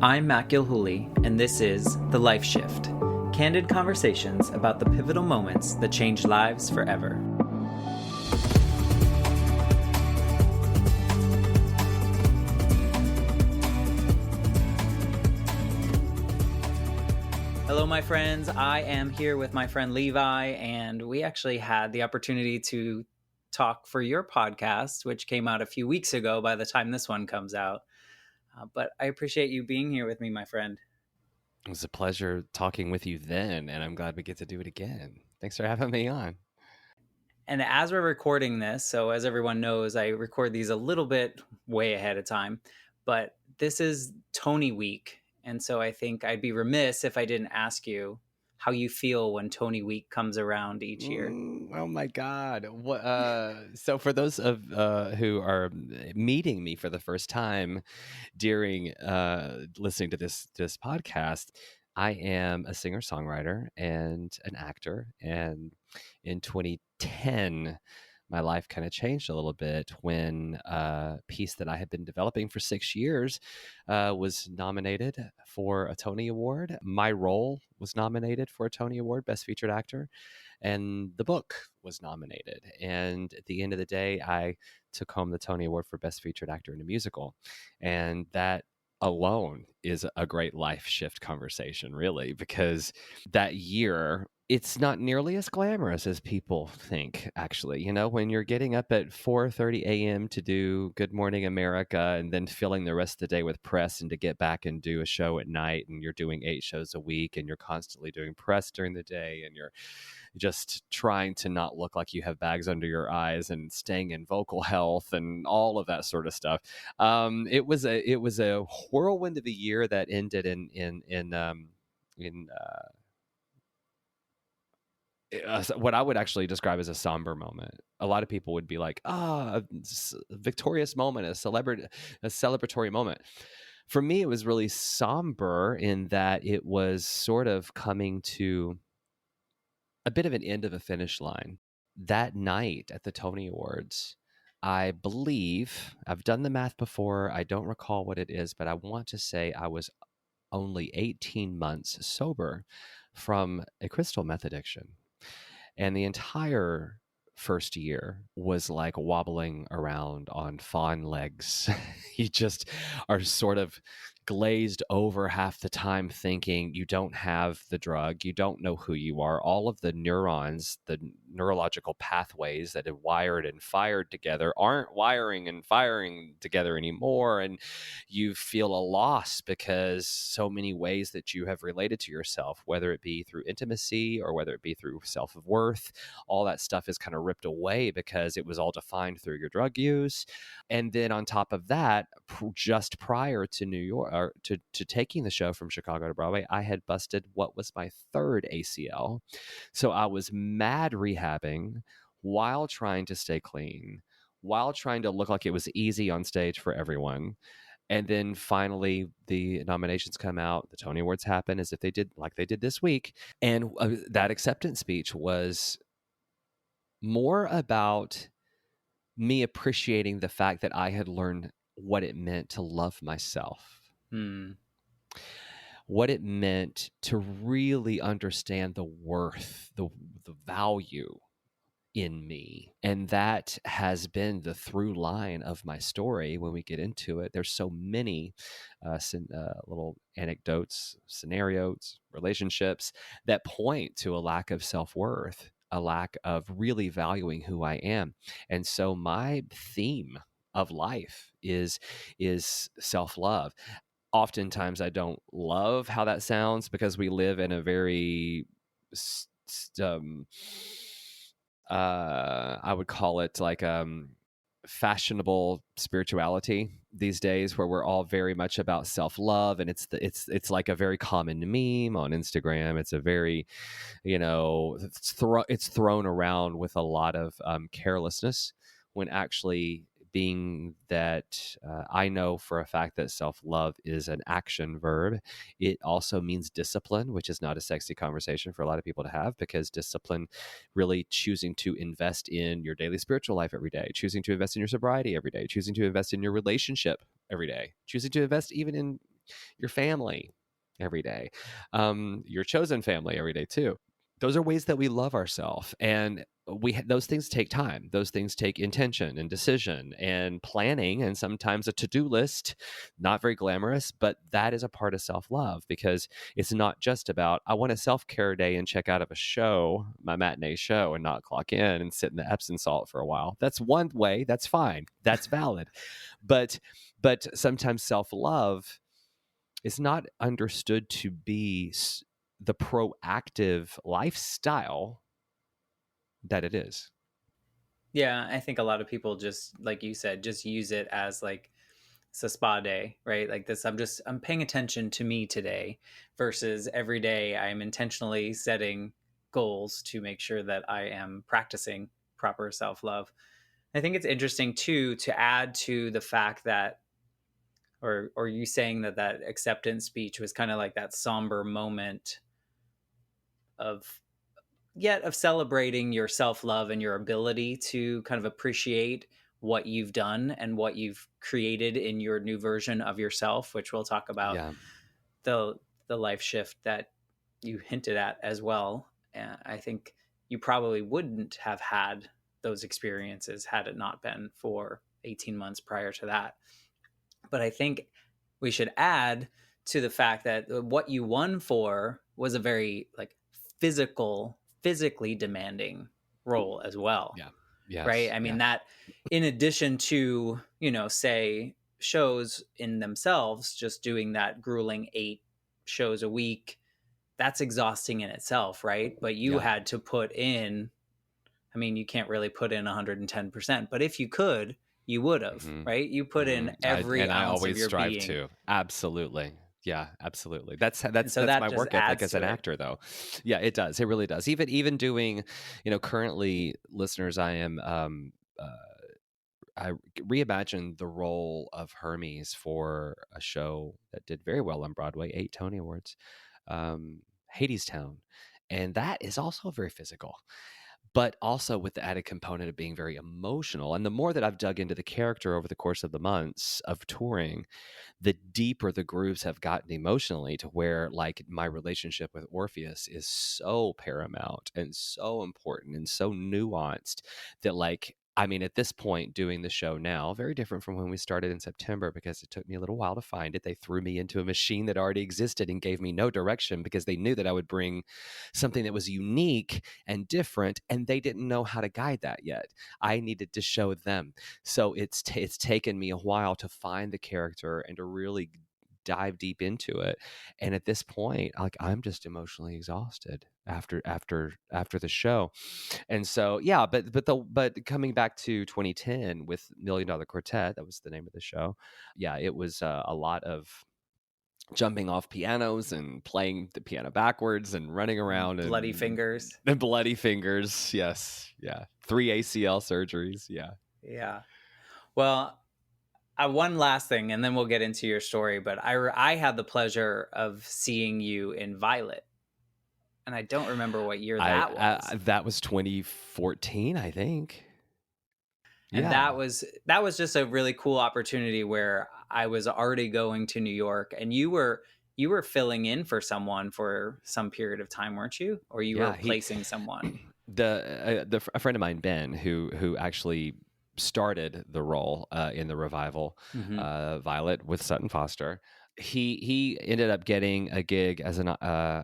I'm Matt Gilhooly, and this is The Life Shift, candid conversations about the pivotal moments that change lives forever. Hello, my friends. I am here with my friend Levi, and we actually had the opportunity to talk for your podcast, which came out a few weeks ago by the time this one comes out. But I appreciate you being here with me, my friend. It was a pleasure talking with you then, and I'm glad we get to do it again. Thanks for having me on. And as we're recording this, so as everyone knows, I record these a little bit way ahead of time, but this is Tony Week. And so I think I'd be remiss if I didn't ask you how you feel when Tony Week comes around each year. Oh my God! What? So for those of who are meeting me for the first time during listening to this podcast, I am a singer-songwriter and an actor, and in 2010. My life kind of changed a little bit when a piece that I had been developing for 6 years was nominated for a Tony Award. My role was nominated for a Tony Award, Best Featured Actor, and the book was nominated. And at the end of the day, I took home the Tony Award for Best Featured Actor in a Musical. And that alone is a great life shift conversation, really, because that year, it's not nearly as glamorous as people think, actually. You know, when you're getting up at 4:30 a.m. to do Good Morning America and then filling the rest of the day with press and to get back and do a show at night, and you're doing 8 shows a week and you're constantly doing press during the day and you're just trying to not look like you have bags under your eyes and staying in vocal health and all of that sort of stuff. It was a whirlwind of a year that ended in what I would actually describe as a somber moment. A lot of people would be like, a victorious moment, a celebratory moment. For me, it was really somber in that it was sort of coming to a bit of an end of a finish line. That night at the Tony Awards, I believe, I've done the math before, I don't recall what it is, but I want to say I was only 18 months sober from a crystal meth addiction. And the entire first year was like wobbling around on fawn legs. You just are sort of glazed over half the time thinking you don't have the drug, you don't know who you are. All of the neurons, the neurological pathways that have wired and fired together aren't wiring and firing together anymore. And you feel a loss because so many ways that you have related to yourself, whether it be through intimacy or whether it be through self-worth, all that stuff is kind of ripped away because it was all defined through your drug use. And then on top of that, just prior to New York, or to taking the show from Chicago to Broadway, I had busted what was my third ACL. So I was mad rehabbing while trying to stay clean, while trying to look like it was easy on stage for everyone. And then finally, the nominations come out, the Tony Awards happen as if they did this week. And that acceptance speech was more about me appreciating the fact that I had learned what it meant to love myself. What it meant to really understand the worth, the value in me. And that has been the through line of my story when we get into it. There's so many little anecdotes, scenarios, relationships that point to a lack of self-worth, a lack of really valuing who I am. And so my theme of life is self-love. Oftentimes I don't love how that sounds because we live in a very I would call it like fashionable spirituality these days, where we're all very much about self-love, and it's like a very common meme on Instagram. It's a very, it's thrown around with a lot of carelessness, when actually being that I know for a fact that self-love is an action verb. It also means discipline, which is not a sexy conversation for a lot of people to have, because discipline, really choosing to invest in your daily spiritual life every day, choosing to invest in your sobriety every day, choosing to invest in your relationship every day, choosing to invest even in your family every day, your chosen family every day too. Those are ways that we love ourselves, and those things take time. Those things take intention and decision and planning, and sometimes a to-do list. Not very glamorous, but that is a part of self-love, because it's not just about, I want a self-care day and check out of a show, my matinee show, and not clock in and sit in the Epsom salt for a while. That's one way. That's fine. That's valid. But sometimes self-love is not understood to be the proactive lifestyle that it is. Yeah, I think a lot of people just, like you said, just use it as like it's a spa day, right? Like this, I'm paying attention to me today versus every day I'm intentionally setting goals to make sure that I am practicing proper self love. I think it's interesting too to add to the fact that, or you saying that that acceptance speech was kind of like that somber moment of yet of celebrating your self-love and your ability to kind of appreciate what you've done and what you've created in your new version of yourself, which we'll talk about Yeah. the the life shift that you hinted at as well. And I think you probably wouldn't have had those experiences had it not been for 18 months prior to that. But I think we should add to the fact that what you won for was a very like physically demanding role as well, Yeah. right? Yes. I mean Yeah. that in addition to, say shows in themselves, just doing that grueling 8 shows a week, that's exhausting in itself, right? But you Yeah. had to put in, I mean, you can't really put in 110%, but if you could, you would have, Hmm. right? You put Hmm. in every I ounce of always your strive being. to. Absolutely. Yeah, absolutely. And so That's that my just work ethic adds as to an it. actor, though. Yeah, it does. It really does. Even doing, currently, listeners, I am I reimagined the role of Hermes for a show that did very well on Broadway, 8 Tony Awards, Hadestown, and that is also very physical, but also with the added component of being very emotional. And the more that I've dug into the character over the course of the months of touring, the deeper the grooves have gotten emotionally, to where like my relationship with Orpheus is so paramount and so important and so nuanced that, like, I mean, at this point, doing the show now, very different from when we started in September, because it took me a little while to find it. They threw me into a machine that already existed and gave me no direction, because they knew that I would bring something that was unique and different, and they didn't know how to guide that yet. I needed to show them. So it's taken me a while to find the character and to really dive deep into it. And at this point, like, I'm just emotionally exhausted after the show. And so, yeah, but coming back to 2010 with Million Dollar Quartet, that was the name of the show. Yeah, it was a lot of jumping off pianos and playing the piano backwards and running around Bloody fingers. and bloody fingers. Yes. Yeah. 3 ACL surgeries. Yeah. Yeah. Well, one last thing, and then we'll get into your story. But I had the pleasure of seeing you in Violet, and I don't remember what year that was. That was 2014, I think. And Yeah. that was just a really cool opportunity where I was already going to New York, and you were filling in for someone for some period of time, weren't you? Or you were Yeah, he replacing someone? a friend of mine, Ben, who actually started the role in the revival, Hmm. Violet, with Sutton Foster. He ended up getting a gig as an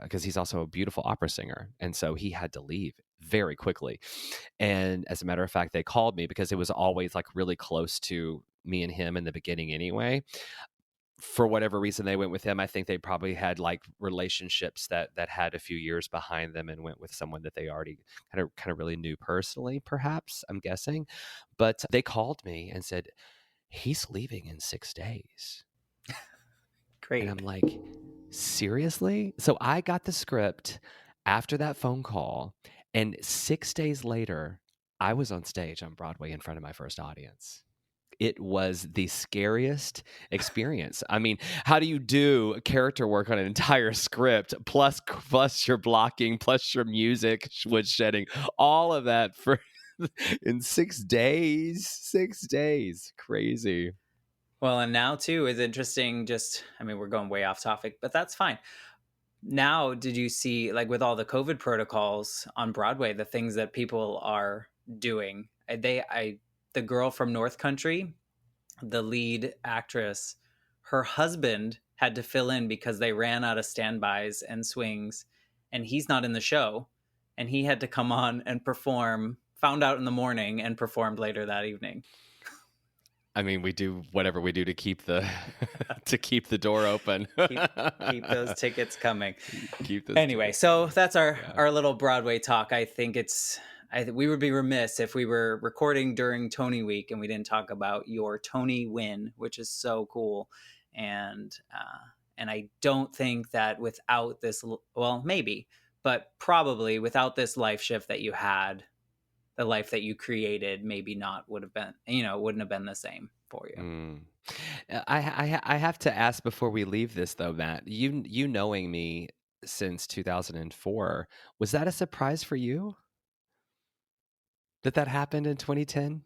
because he's also a beautiful opera singer, and so he had to leave very quickly. And as a matter of fact, they called me because it was always like really close to me and him in the beginning anyway. For whatever reason, they went with him. I think they probably had like relationships that had a few years behind them, and went with someone that they already kind of really knew personally, perhaps, I'm guessing. But they called me and said, he's leaving in 6 days. And I'm Great. like, seriously? So I got the script after that phone call, and 6 days later, I was on stage on Broadway in front of my first audience. It was the scariest experience. I mean, how do you do character work on an entire script, plus your blocking, plus your music, wood shedding, all of that for in 6 days? 6 days, crazy. Well, and now too is interesting. Just, I mean, we're going way off topic, but that's fine. Now, did you see, like, with all the COVID protocols on Broadway, the things that people are doing? The girl from North Country, the lead actress, her husband had to fill in because they ran out of standbys and swings, and he's not in the show, and he had to come on and perform. Found out in the morning and performed later that evening. I mean, we do whatever we do to keep the to keep the door open. Keep those tickets coming. Keep those Anyway, tickets so coming. that's our Yeah. our little Broadway talk. I think we would be remiss if we were recording during Tony Week and we didn't talk about your Tony win, which is so cool. And I don't think that without this, well, maybe, but probably without this life shift that you had, the life that you created, maybe not would have been, wouldn't have been the same for you. Mm. I have to ask before we leave this though, Matt. You knowing me since 2004, was that a surprise for you that that happened in 2010?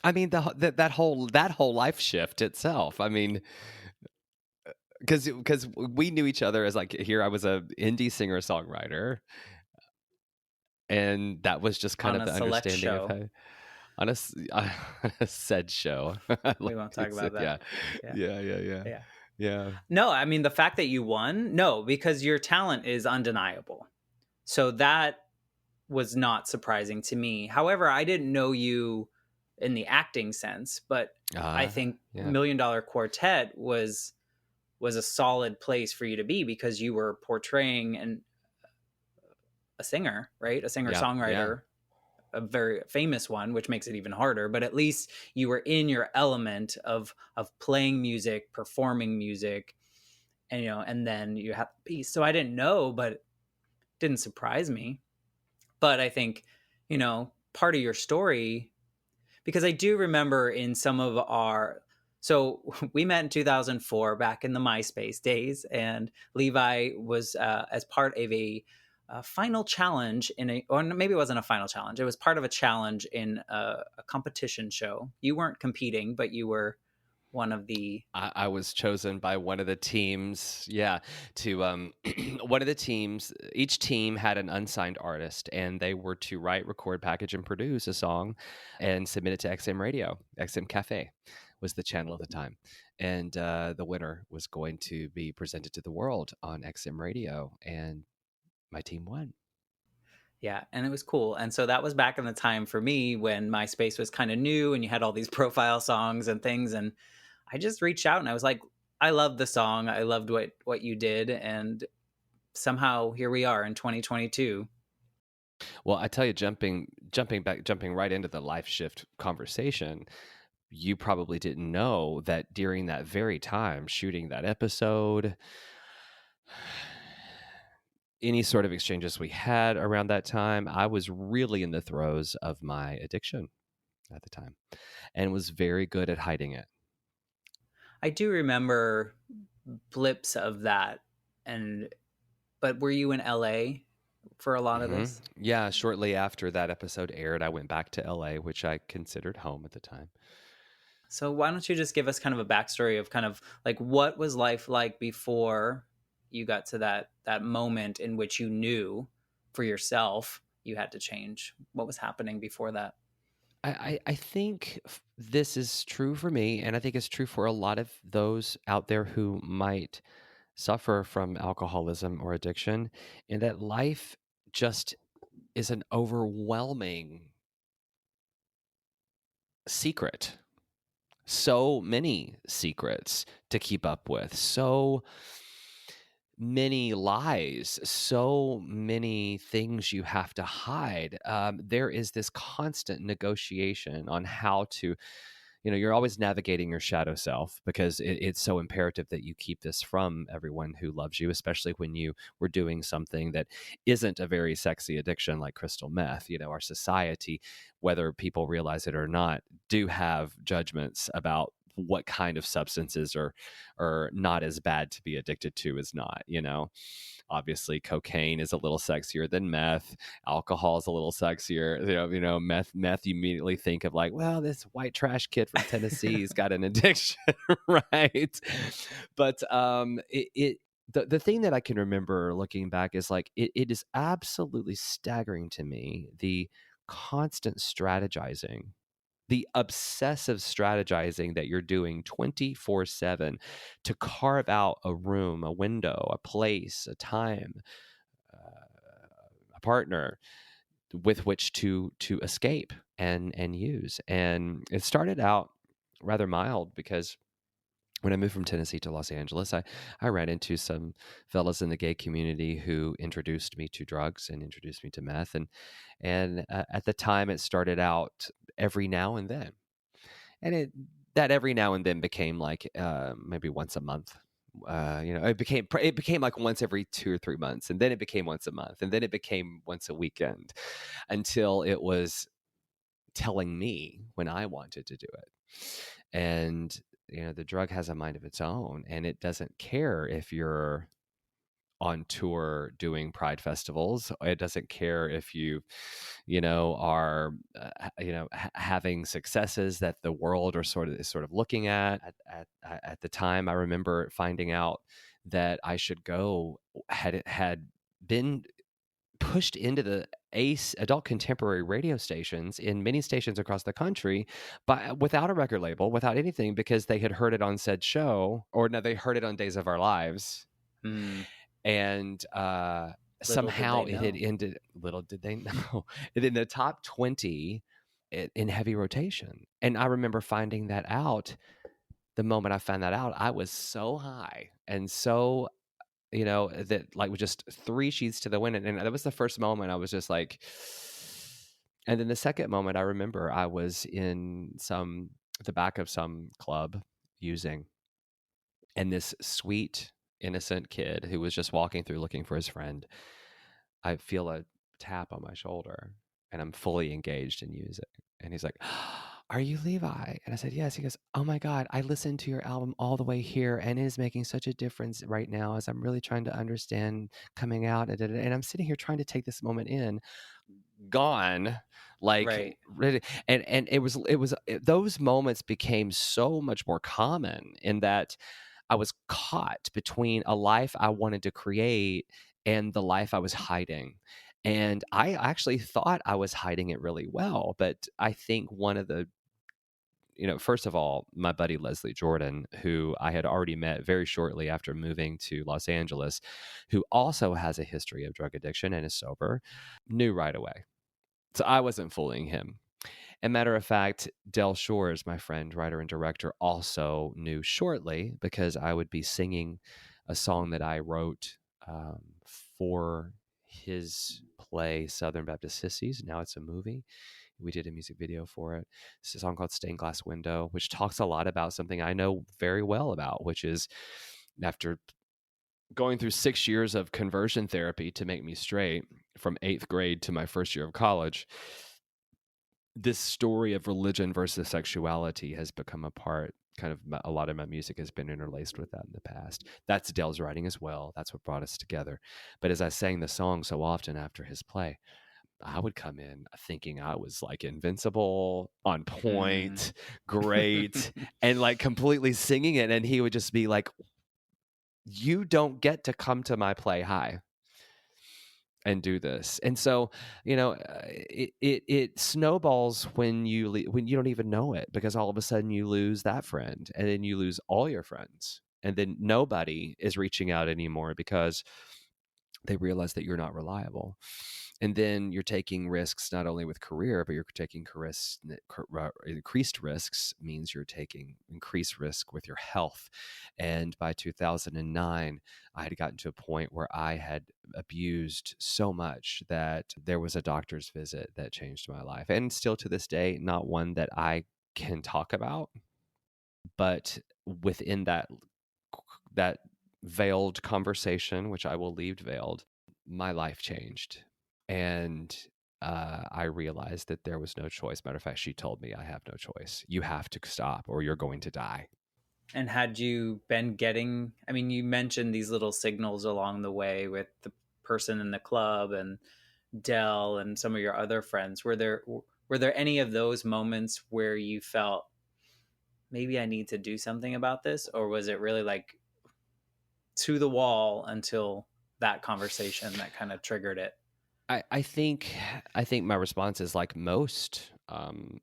I mean, that whole life shift itself. I mean, because we knew each other as like here I was a indie singer songwriter, and that was just kind On of a the select understanding of show, how on on a said show. I we like won't talk it said, about yeah, that. Yeah. yeah, yeah, yeah, Yeah. yeah. No, I mean, the fact that you won, no, because your talent is undeniable. So that was not surprising to me. However, I didn't know you in the acting sense, but I think Yeah. Million Dollar Quartet was a solid place for you to be because you were portraying a singer, right? A singer Yeah, yeah. songwriter, a very famous one, which makes it even harder. But at least you were in your element of playing music, performing music, and and then you have the piece. So I didn't know, but it didn't surprise me. But I think, part of your story, because I do remember in some of our, so we met in 2004 back in the MySpace days, and Levi was as part of a final challenge or maybe it wasn't a final challenge. It was part of a challenge in a competition show. You weren't competing, but you were one of the I was chosen by one of the teams, yeah, to one of the teams. Each team had an unsigned artist, and they were to write, record, package, and produce a song, and submit it to XM Radio. XM Cafe was the channel at the time, and the winner was going to be presented to the world on XM Radio, and my team won. Yeah, and it was cool. And so that was back in the time for me when MySpace was kind of new and you had all these profile songs and things. And I just reached out and I was like, I loved the song. I loved what you did. And somehow here we are in 2022. Well, I tell you, jumping right into the life shift conversation, you probably didn't know that during that very time shooting that episode, any sort of exchanges we had around that time, I was really in the throes of my addiction at the time and was very good at hiding it. I do remember blips of that. But were you in LA for a lot of this? Yeah, shortly after that episode aired, I went back to LA, which I considered home at the time. So why don't you just give us kind of a backstory of kind of like what was life like before you got to that moment in which you knew for yourself you had to change? What was happening before that? I think this is true for me, and I think it's true for a lot of those out there who might suffer from alcoholism or addiction, in that life just is an overwhelming secret. So many secrets to keep up with, so many lies, so many things you have to hide. There is this constant negotiation on how to, you're always navigating your shadow self because it's so imperative that you keep this from everyone who loves you, especially when you were doing something that isn't a very sexy addiction like crystal meth. Our society, whether people realize it or not, do have judgments about what kind of substances are not as bad to be addicted to as not, you know. Obviously cocaine is a little sexier than meth, alcohol is a little sexier, meth you immediately think of like, well, this white trash kid from Tennessee's got an addiction. Right. But the thing that I can remember looking back is like it is absolutely staggering to me, the constant strategizing, the obsessive strategizing that you're doing 24/7 to carve out a room, a window, a place, a time, a partner with which to escape and use. And it started out rather mild because when I moved from Tennessee to Los Angeles, I ran into some fellas in the gay community who introduced me to drugs and introduced me to meth. And at the time, it started out every now and then, and that every now and then became like maybe once a month. It became like once every 2 or 3 months, and then it became once a month, and then it became once a weekend, until it was telling me when I wanted to do it. And the drug has a mind of its own, and it doesn't care if you're on tour doing pride festivals. It doesn't care if are having successes that the world is sort of looking at the time. I remember finding out that I should go, had been pushed into the ACE adult contemporary radio stations in many stations across the country, but without a record label, without anything, because they had heard it on said show, or no, they heard it on Days of Our Lives. Hmm. And Little did somehow they it had know. ended, little did they know, it in the top 20 in heavy rotation. And I remember finding that out. The moment I found that out, I was so high and so, that like with just 3 sheets to the wind. And that was the first moment I was just like, and then the second moment I remember I was in the back of some club using, and this sweet, innocent kid who was just walking through looking for his friend, I feel a tap on my shoulder, and I'm fully engaged in music. And he's like, "Are you Levi?" And I said, "Yes." He goes, "Oh my God, I listened to your album all the way here, and it is making such a difference right now as I'm really trying to understand coming out. And I'm sitting here trying to take this moment in." Gone, like Right. ready. And those moments became so much more common, in that I was caught between a life I wanted to create and the life I was hiding. And I actually thought I was hiding it really well. But I think one of the, first of all, my buddy Leslie Jordan, who I had already met very shortly after moving to Los Angeles, who also has a history of drug addiction and is sober, knew right away. So I wasn't fooling him. And matter of fact, Del Shores, my friend, writer and director, also knew shortly, because I would be singing a song that I wrote for his play Southern Baptist Sissies. Now it's a movie. We did a music video for it. It's a song called Stained Glass Window, which talks a lot about something I know very well about, which is, after going through 6 years of conversion therapy to make me straight from 8th grade to my first year of college, this story of religion versus sexuality has become a part. Kind of a lot of my music has been interlaced with that in the past. That's Dell's writing as well. That's what brought us together. But as I sang the song so often after his play, I would come in thinking I was like invincible, on Mm. point, great, and like completely singing it. And he would just be like, "You don't get to come to my play high and do this." And so, it snowballs when when you don't even know it, because all of a sudden you lose that friend, and then you lose all your friends, and then nobody is reaching out anymore because they realize that you're not reliable. And then you're taking risks not only with career, but you're taking increased risks means you're taking increased risk with your health. And by 2009, I had gotten to a point where I had abused so much that there was a doctor's visit that changed my life. And still to this day, not one that I can talk about, but within that veiled conversation, which I will leave veiled, my life changed. And I realized that there was no choice. Matter of fact, she told me I have no choice. You have to stop or you're going to die. And had you been getting, I mean, you mentioned these little signals along the way with the person in the club and Dell and some of your other friends. Were there any of those moments where you felt maybe I need to do something about this, or was it really like to the wall until that conversation that kind of triggered it? I think my response is like most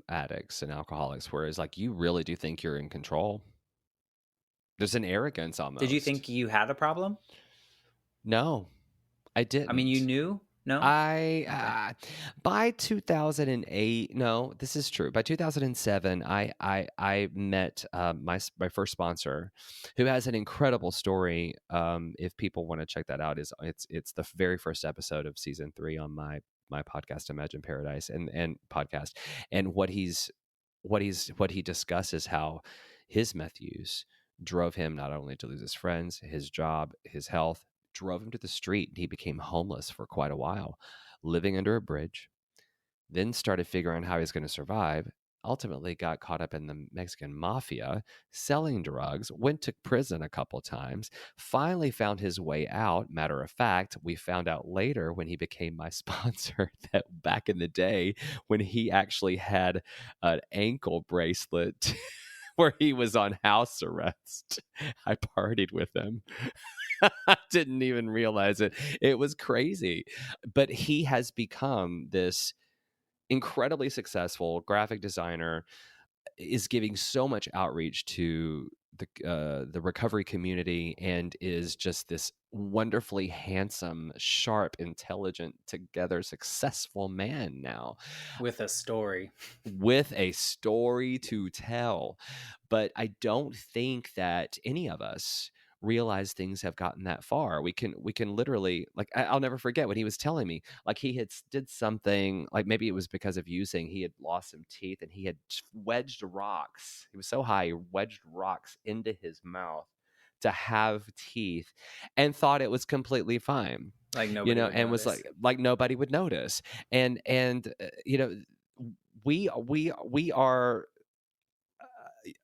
addicts and alcoholics, whereas like you really do think you're in control. There's an arrogance Did you almost. think you had a problem? No, I I mean, you didn't. knew? No? I Okay. by 2008, no, this is true. By 2007, I met my first sponsor, who has an incredible story. If people want to check that out, is it's the very first episode of season 3 on my podcast, Imagine Paradise, and podcast, and what he discusses how his meth use drove him not only to lose his friends, his job, his health, drove him to the street. He became homeless for quite a while, living under a bridge, then started figuring out how he's going to survive. Ultimately got caught up in the Mexican mafia, selling drugs, went to prison a couple times, finally found his way out. Matter of fact, we found out later when he became my sponsor that back in the day when he actually had an ankle bracelet where he was on house arrest, I partied with him. I didn't even realize it. It was crazy. But he has become this incredibly successful graphic designer, is giving so much outreach to the recovery community, and is just this wonderfully handsome, sharp, intelligent, together successful man now With a story. with a story to tell. But I don't think that any of us realize things have gotten that far. We can literally, like, I'll never forget when he was telling me, like, he had did something, like maybe it was because of using, he had lost some teeth and he had wedged rocks. He was so high, he wedged rocks into his mouth to have teeth, and thought it was completely fine, Like nobody would and was notice. like nobody would notice. And we are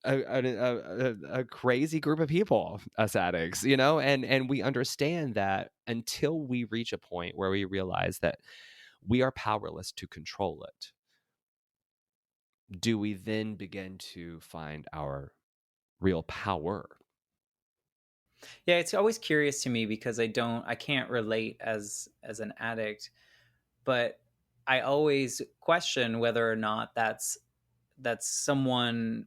a crazy group of people, us addicts, and we understand that until we reach a point where we realize that we are powerless to control it, do we then begin to find our real power? Yeah, it's always curious to me because I can't relate as an addict, but I always question whether or not that's someone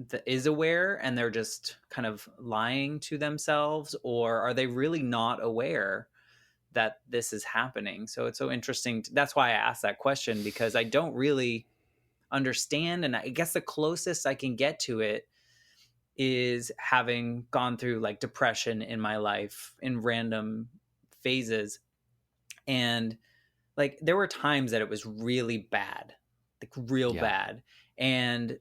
that is aware and they're just kind of lying to themselves, or are they really not aware that this is happening? So it's so interesting. That's why I asked that question, because I don't really understand, and I guess the closest I can get to it is having gone through like depression in my life in random phases. And like there were times that it was really bad, like real Yeah. bad. And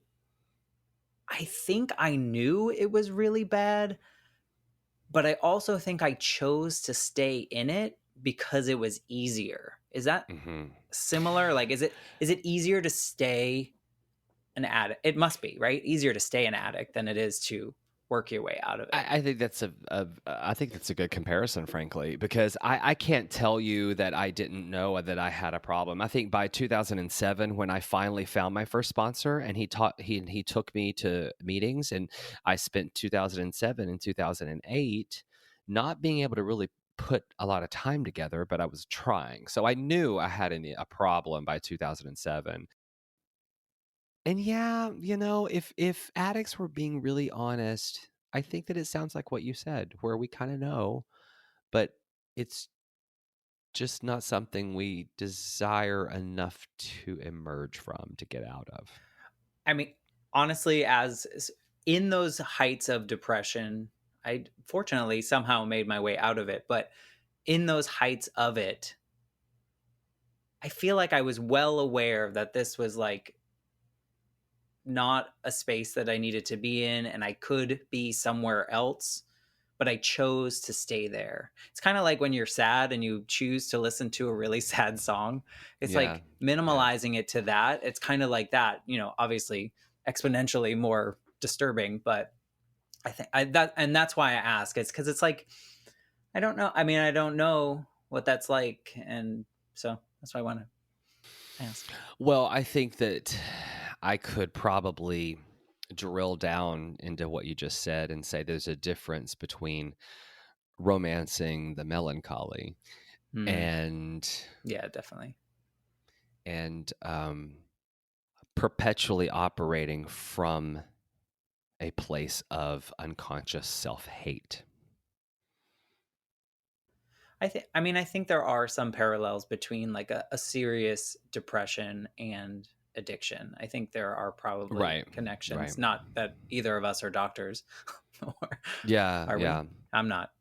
I think I knew it was really bad, but I also think I chose to stay in it because it was easier. Is that hmm similar? Like is it easier to stay an addict? It must be, right? Easier to stay an addict than it is to work your way out of it. I think that's I think that's a good comparison, frankly, because I can't tell you that I didn't know that I had a problem. I think by 2007, when I finally found my first sponsor, and he took me to meetings, and I spent 2007 and 2008 not being able to really put a lot of time together, but I was trying. So I knew I had a problem by 2007. And yeah, if addicts were being really honest, I think that it sounds like what you said, where we kind of know, but it's just not something we desire enough to emerge from, to get out of. I mean, honestly, as in those heights of depression, I fortunately somehow made my way out of it. But in those heights of it, I feel like I was well aware that this was like not a space that I needed to be in, and I could be somewhere else. but I chose to stay there. It's kind of like when you're sad and you choose to listen to a really sad song. It's Yeah. like Yeah. minimalizing it to that. It's kind of like that, obviously exponentially more disturbing, but I think that's why I ask. It's because it's like, I don't know. I mean, I don't know what that's like. And so that's why I want to ask. Well, I think that I could probably drill down into what you just said and say there's a difference between romancing the melancholy Hmm. and Yeah, definitely. and perpetually operating from a place of unconscious self-hate. I think there are some parallels between like a serious depression and addiction. I think there are probably Right. Right. connections. Not that either of us are doctors, or Yeah, are we? yeah. I'm not.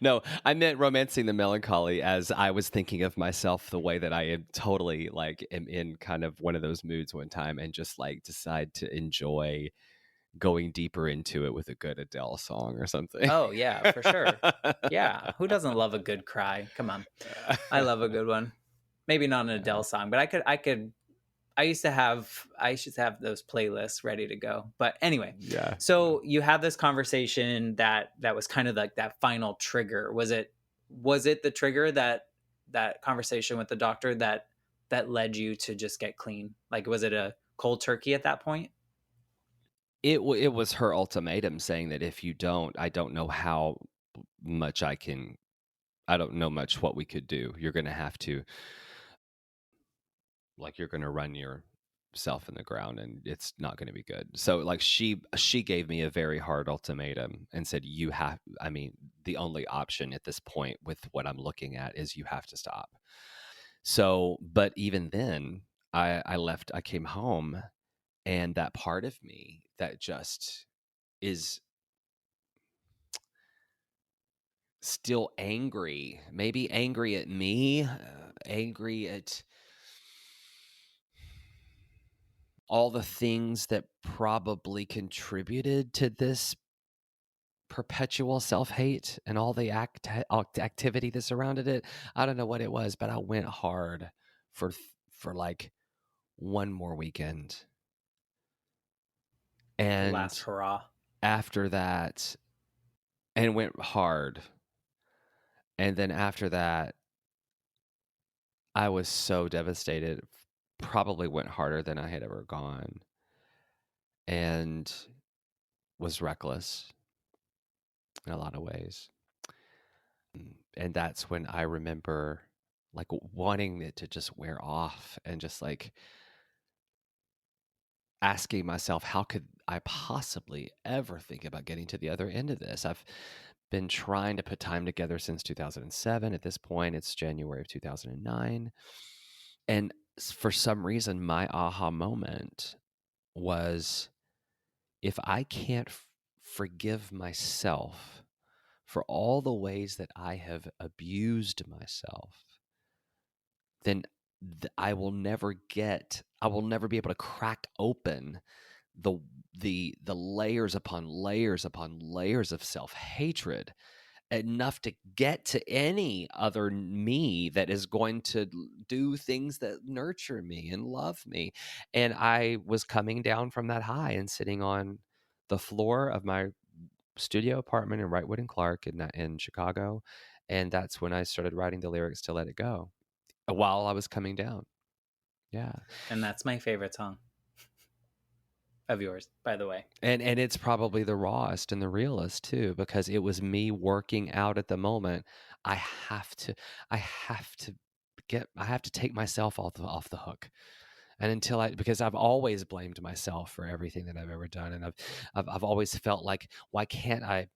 No, I meant romancing the melancholy as I was thinking of myself the way that I am totally like am in kind of one of those moods one time and just like decide to enjoy going deeper into it with a good Adele song or something. Oh yeah, for sure. Yeah, who doesn't love a good cry? Come on, I love a good one. Maybe not an Yeah. Adele song, but I used to have those playlists ready to go. But anyway, Yeah. Yeah. so you had this conversation that was kind of like that final trigger. Was it the trigger, that conversation with the doctor, that led you to just get clean? Like, was it a cold turkey at that point? It was her ultimatum saying that if you don't, I don't know how much I don't know much what we could do. You're going to have to like you're going to run yourself in the ground and it's not going to be good. So like she gave me a very hard ultimatum and said you have I mean the only option at this point with what I'm looking at is you have to stop. So but even then I came home and that part of me that just is still angry, maybe angry at me, angry at all the things that probably contributed to this perpetual self-hate and all the activity that surrounded it. I don't know what it was, but I went hard for for like one more weekend. The last And hurrah. after that, and went hard. And then after that, I was so devastated. Probably went harder than I had ever gone and was reckless in a lot of ways. And that's when I remember like wanting it to just wear off and just like asking myself, how could I possibly ever think about getting to the other end of this? I've been trying to put time together since 2007. At this point, it's January of 2009. And for some reason, my aha moment was if I can't forgive myself for all the ways that I have abused myself, then I will never be able to crack open the the layers upon layers upon layers of self-hatred enough to get to any other me that is going to do things that nurture me and love me. And I was coming down from that high and sitting on the floor of my studio apartment in Wrightwood and Clark in Chicago. And that's when I started writing the lyrics to Let It Go while I was coming down. Yeah. And that's my favorite song of yours, by the way. And it's probably the rawest and the realest too, because it was me working out at the moment. I have to, I have to I have to take myself off the hook. And because I've always blamed myself for everything that I've ever done. And I've always felt like, why can't I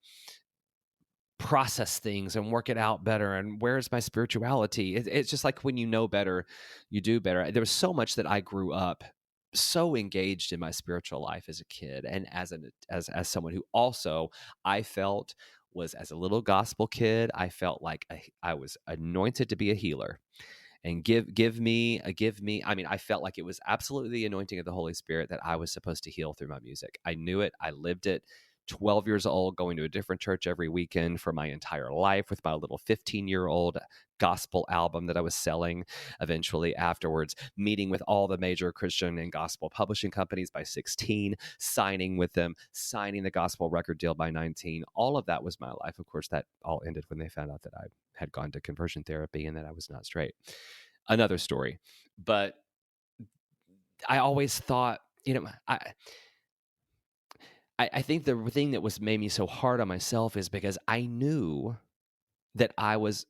process things and work it out better? And where's my spirituality? It's just like when you know better, you do better. There was so much that I grew up so engaged in my spiritual life as a kid, and as someone who also I felt was as a little gospel kid, I felt like I was anointed to be a healer and give me. I mean, I felt like it was absolutely the anointing of the Holy Spirit that I was supposed to heal through my music. I knew it. I lived it 12 years old, going to a different church every weekend for my entire life with my little 15-year-old gospel album that I was selling eventually afterwards, meeting with all the major Christian and gospel publishing companies by 16, signing with them, signing the gospel record deal by 19. All of that was my life. Of course, that all ended when they found out that I had gone to conversion therapy and that I was not straight. Another story. But I always thought, I think the thing that was made me so hard on myself is because I knew that I was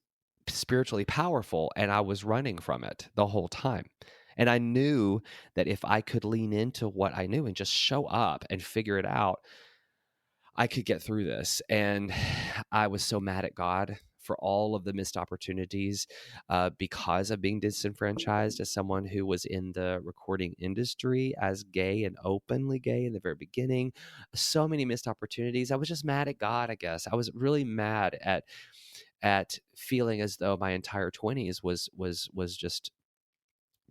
spiritually powerful and I was running from it the whole time. And I knew that if I could lean into what I knew and just show up and figure it out, I could get through this. And I was so mad at God for all of the missed opportunities because of being disenfranchised as someone who was in the recording industry as gay and openly gay in the very beginning. So many missed opportunities. I was just mad at God, I guess. I was really mad at feeling as though my entire 20s was just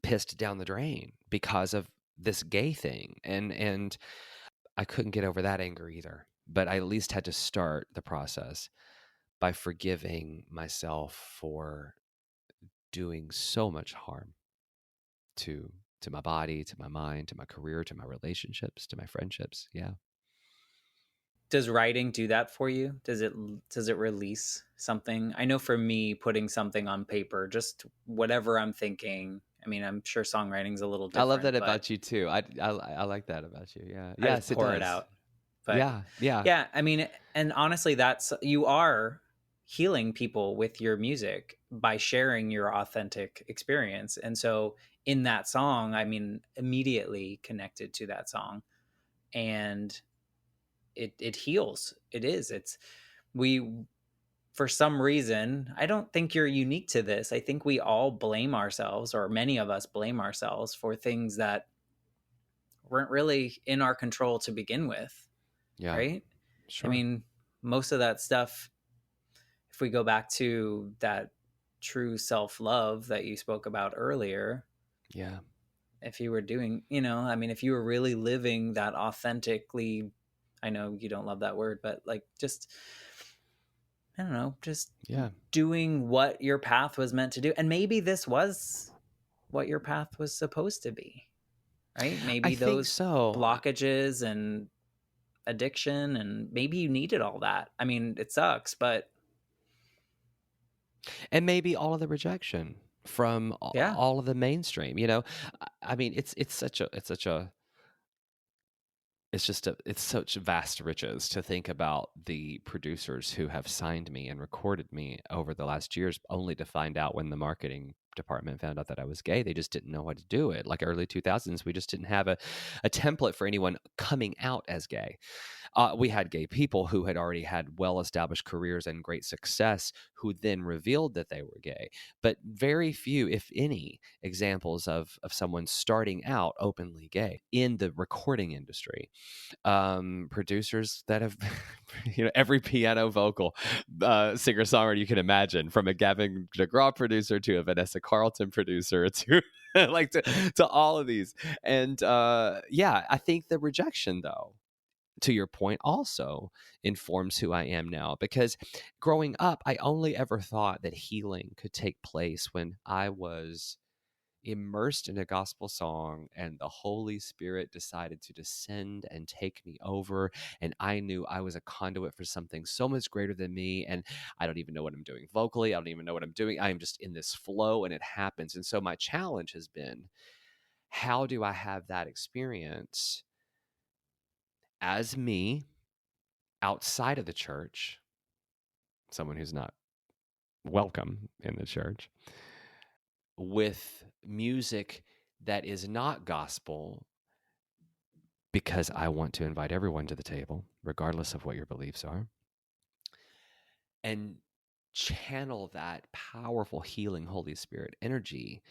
pissed down the drain because of this gay thing. And I couldn't get over that anger either. But I at least had to start the process by forgiving myself for doing so much harm to my body, to my mind, to my career, to my relationships, to my friendships. Yeah. Does writing do that for you? Does it release something? I know for me, putting something on paper, just whatever I'm thinking. I mean, I'm sure songwriting's a little I love that different, but about you too. I like that about you. Yeah. I just Yes, it pour it does. out. But Yeah. Yeah. yeah, I mean, and honestly, that's you are healing people with your music by sharing your authentic experience. And so in that song, I mean, immediately connected to that song, and it heals. It's we for some reason, I don't think you're unique to this. I think we all blame ourselves, or many of us blame ourselves for things that weren't really in our control to begin with, Yeah. right? I Sure. mean, most of that stuff, if we go back to that true self love that you spoke about earlier, Yeah. if you were doing, I mean, if you were really living that authentically, I know you don't love that word, but like just, I don't know, just Yeah. doing what your path was meant to do. And maybe this was what your path was supposed to be, right? I Maybe think those so. blockages and addiction, and maybe you needed all that. I mean, it sucks, but And maybe all of the rejection from yeah. all of the mainstream, I mean, it's such vast riches to think about the producers who have signed me and recorded me over the last years, only to find out when the marketing department found out that I was gay, they just didn't know how to do it. Like early 2000s, we just didn't have a template for anyone coming out as gay. We had gay people who had already had well-established careers and great success who then revealed that they were gay, but very few, if any, examples of someone starting out openly gay in the recording industry. Producers that have, every piano vocal singer songwriter you can imagine, from a Gavin DeGraw producer to a Vanessa Carlton producer to like to all of these. And yeah, I think the rejection, though, to your point, also informs who I am now, because growing up, I only ever thought that healing could take place when I was immersed in a gospel song and the Holy Spirit decided to descend and take me over. And I knew I was a conduit for something so much greater than me. And I don't even know what I'm doing vocally. I don't even know what I'm doing. I am just in this flow and it happens. And so my challenge has been, how do I have that experience as me outside of the church, someone who's not welcome in the church, with music that is not gospel, because I want to invite everyone to the table, regardless of what your beliefs are, and channel that powerful healing Holy Spirit energy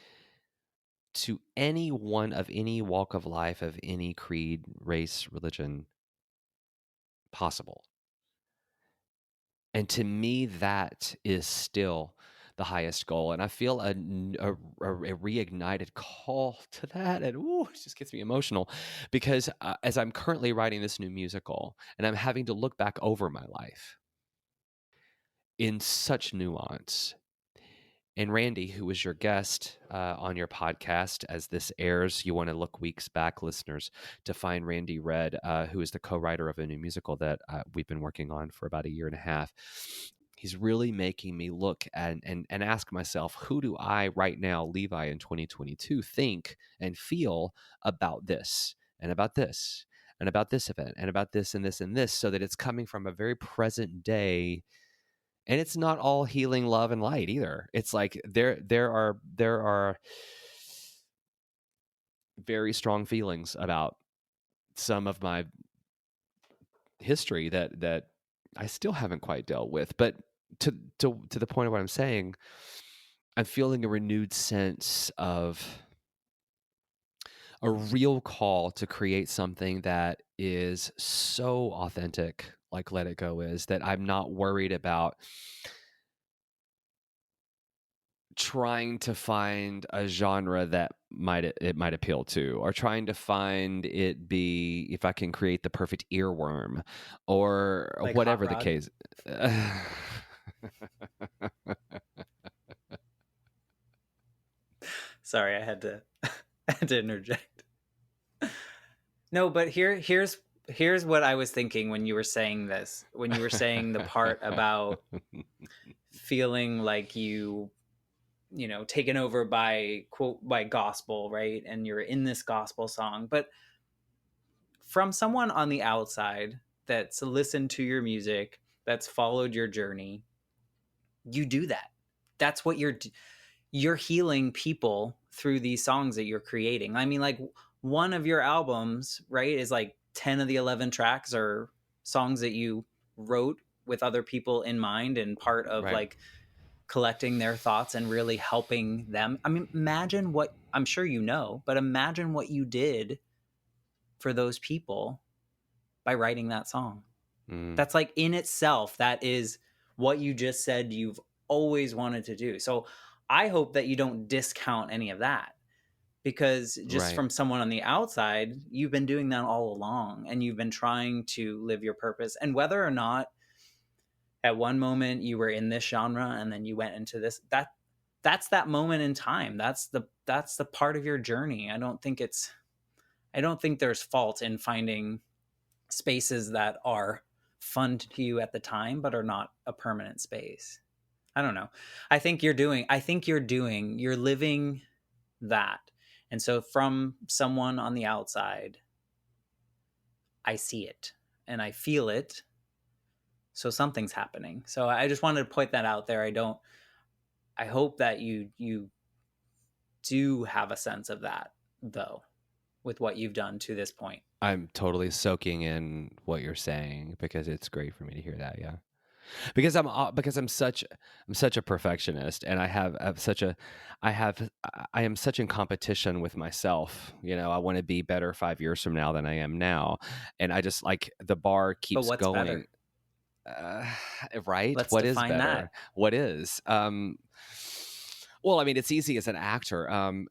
to anyone of any walk of life, of any creed, race, religion possible. And to me, that is still the highest goal. And I feel a reignited call to that. And ooh, it just gets me emotional because as I'm currently writing this new musical and I'm having to look back over my life in such nuance. And Randy, who was your guest on your podcast, as this airs, you want to look weeks back, listeners, to find Randy Red, who is the co-writer of a new musical that we've been working on for about a year and a half. He's really making me look and ask myself, who do I right now, Levi in 2022, think and feel about this and about this and about this event and about this and this and this, so that it's coming from a very present day. And it's not all healing, love, and light either. It's like there are very strong feelings about some of my history that I still haven't quite dealt with. But to the point of what I'm saying, I'm feeling a renewed sense of a real call to create something that is so authentic, like Let It Go is, that I'm not worried about trying to find a genre that might appeal to, or trying to find it be, if I can create the perfect earworm or Like Hot whatever the Rod. case. Sorry, I had to I had to interject. No, but here's what I was thinking when you were saying this. When you were saying the part about feeling like taken over by quote by gospel, right? And you're in this gospel song. But from someone on the outside that's listened to your music, that's followed your journey, you do that. That's what you're healing people through these songs that you're creating. I mean, like, one of your albums, right, is like 10 of the 11 tracks are songs that you wrote with other people in mind, and part of Right. like collecting their thoughts and really helping them. I mean, imagine what, I'm sure you know, but imagine what you did for those people by writing that song. Mm, That's like in itself, that is what you just said you've always wanted to do. So I hope that you don't discount any of that, because just right. from someone on the outside, you've been doing that all along and you've been trying to live your purpose. And whether or not at one moment you were in this genre and then you went into this, that's that moment in time. That's the part of your journey. I don't think there's fault in finding spaces that are fun to you at the time but are not a permanent space. I don't know. You're living that. And so from someone on the outside, I see it and I feel it. So something's happening. So I just wanted to point that out there. I hope that you do have a sense of that, though, with what you've done to this point. I'm totally soaking in what you're saying because it's great for me to hear that. Yeah. Because I'm such a perfectionist, and I am such in competition with myself. I want to be better 5 years from now than I am now, and I just, like, the bar But keeps what's going. better? uh, right, Let's what is define better, that. what is well, I mean, it's easy as an actor. I'm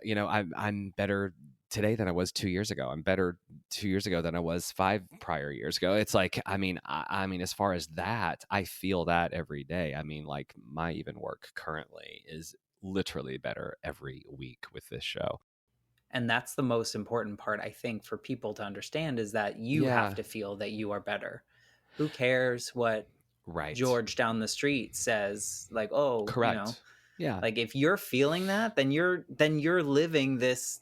better today than I was 2 years ago. I'm better 2 years ago than I was 5 prior years ago. It's like, I mean, as far as that, I feel that every day. I mean, like, my even work currently is literally better every week with this show. And that's the most important part, I think, for people to understand, is that you have Yeah, to feel that you are better. Who cares what right. George down the street says? Like, oh, Correct. Yeah, like, if you're feeling that, then you're living this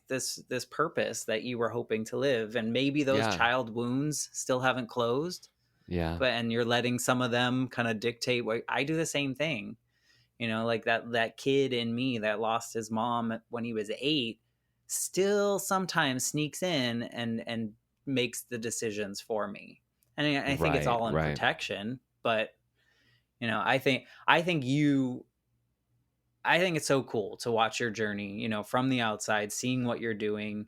purpose that you were hoping to live. And maybe those yeah, child wounds still haven't closed, yeah. and you're letting some of them kind of dictate what I do. The same thing, like that kid in me that lost his mom when he was 8 still sometimes sneaks in and makes the decisions for me. And I think it's Right, all in right. protection, but I think it's so cool to watch your journey, from the outside, seeing what you're doing.